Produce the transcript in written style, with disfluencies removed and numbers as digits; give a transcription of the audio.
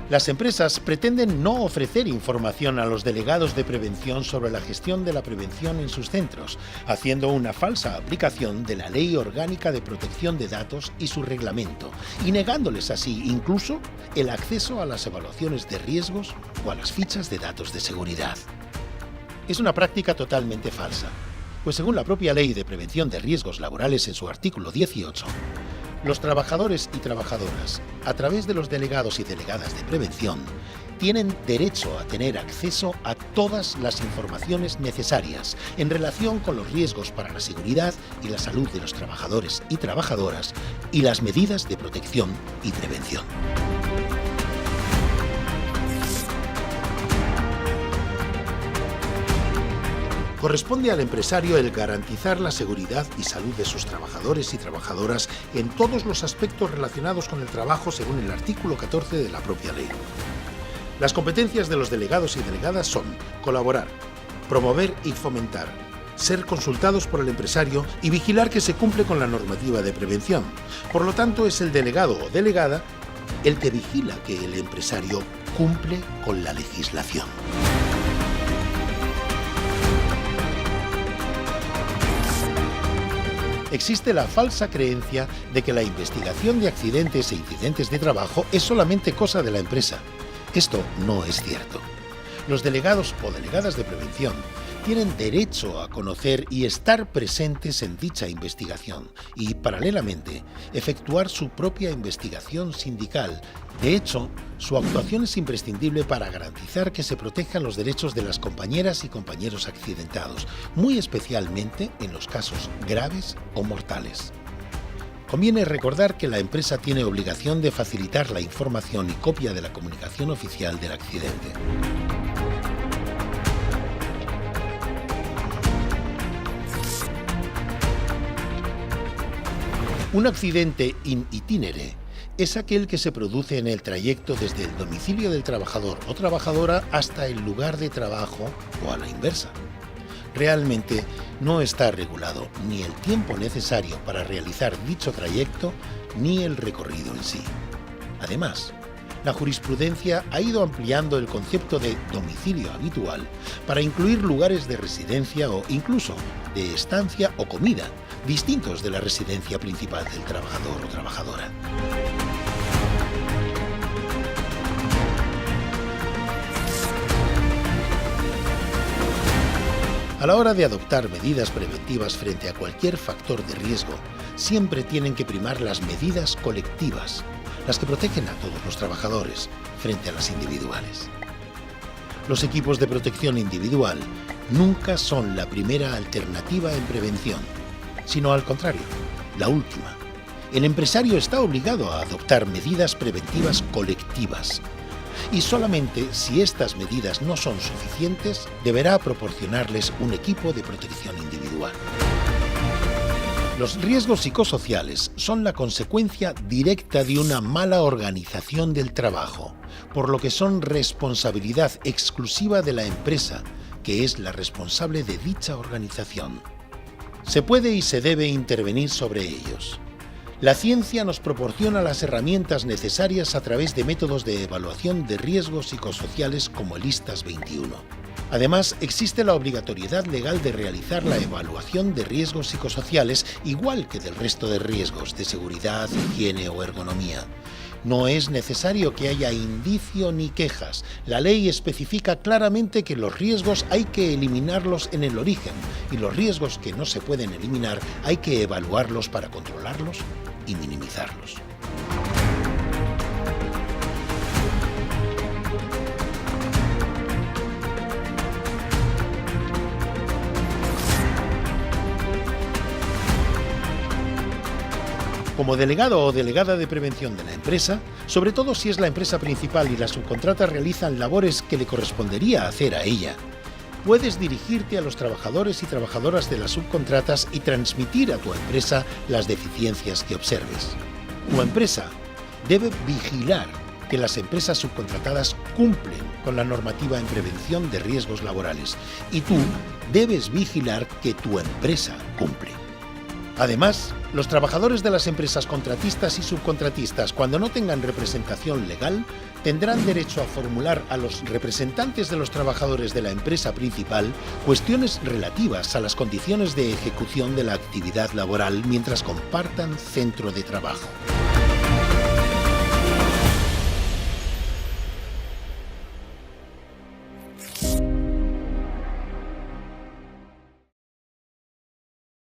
Las empresas pretenden no ofrecer información a los delegados de prevención sobre la gestión de la prevención en sus centros, haciendo una falsa aplicación de la Ley Orgánica de Protección de Datos y su reglamento, y negándoles así incluso el acceso a las evaluaciones de riesgos o a las fichas de datos de seguridad. Es una práctica totalmente falsa, pues según la propia Ley de Prevención de Riesgos Laborales en su artículo 18, los trabajadores y trabajadoras, a través de los delegados y delegadas de prevención, tienen derecho a tener acceso a todas las informaciones necesarias en relación con los riesgos para la seguridad y la salud de los trabajadores y trabajadoras y las medidas de protección y prevención. Corresponde al empresario el garantizar la seguridad y salud de sus trabajadores y trabajadoras en todos los aspectos relacionados con el trabajo según el artículo 14 de la propia ley. Las competencias de los delegados y delegadas son colaborar, promover y fomentar, ser consultados por el empresario y vigilar que se cumple con la normativa de prevención. Por lo tanto, es el delegado o delegada el que vigila que el empresario cumple con la legislación. Existe la falsa creencia de que la investigación de accidentes e incidentes de trabajo es solamente cosa de la empresa. Esto no es cierto. Los delegados o delegadas de prevención tienen derecho a conocer y estar presentes en dicha investigación y, paralelamente, efectuar su propia investigación sindical. De hecho, su actuación es imprescindible para garantizar que se protejan los derechos de las compañeras y compañeros accidentados, muy especialmente en los casos graves o mortales. Conviene recordar que la empresa tiene obligación de facilitar la información y copia de la comunicación oficial del accidente. Un accidente in itinere es aquel que se produce en el trayecto desde el domicilio del trabajador o trabajadora hasta el lugar de trabajo o a la inversa. Realmente no está regulado ni el tiempo necesario para realizar dicho trayecto ni el recorrido en sí. Además, la jurisprudencia ha ido ampliando el concepto de domicilio habitual para incluir lugares de residencia o incluso de estancia o comida, distintos de la residencia principal del trabajador o trabajadora. A la hora de adoptar medidas preventivas frente a cualquier factor de riesgo, siempre tienen que primar las medidas colectivas, las que protegen a todos los trabajadores frente a las individuales. Los equipos de protección individual nunca son la primera alternativa en prevención, sino al contrario, la última. El empresario está obligado a adoptar medidas preventivas colectivas y solamente si estas medidas no son suficientes, deberá proporcionarles un equipo de protección individual. Los riesgos psicosociales son la consecuencia directa de una mala organización del trabajo, por lo que son responsabilidad exclusiva de la empresa, que es la responsable de dicha organización. Se puede y se debe intervenir sobre ellos. La ciencia nos proporciona las herramientas necesarias a través de métodos de evaluación de riesgos psicosociales como el ISTAS 21. Además, existe la obligatoriedad legal de realizar la evaluación de riesgos psicosociales, igual que del resto de riesgos de seguridad, higiene o ergonomía. No es necesario que haya indicio ni quejas. La ley especifica claramente que los riesgos hay que eliminarlos en el origen y los riesgos que no se pueden eliminar hay que evaluarlos para controlarlos y minimizarlos. Como delegado o delegada de prevención de la empresa, sobre todo si es la empresa principal y las subcontratas realizan labores que le correspondería hacer a ella, puedes dirigirte a los trabajadores y trabajadoras de las subcontratas y transmitir a tu empresa las deficiencias que observes. Tu empresa debe vigilar que las empresas subcontratadas cumplen con la normativa en prevención de riesgos laborales y tú debes vigilar que tu empresa cumple. Además, los trabajadores de las empresas contratistas y subcontratistas, cuando no tengan representación legal, tendrán derecho a formular a los representantes de los trabajadores de la empresa principal cuestiones relativas a las condiciones de ejecución de la actividad laboral mientras compartan centro de trabajo.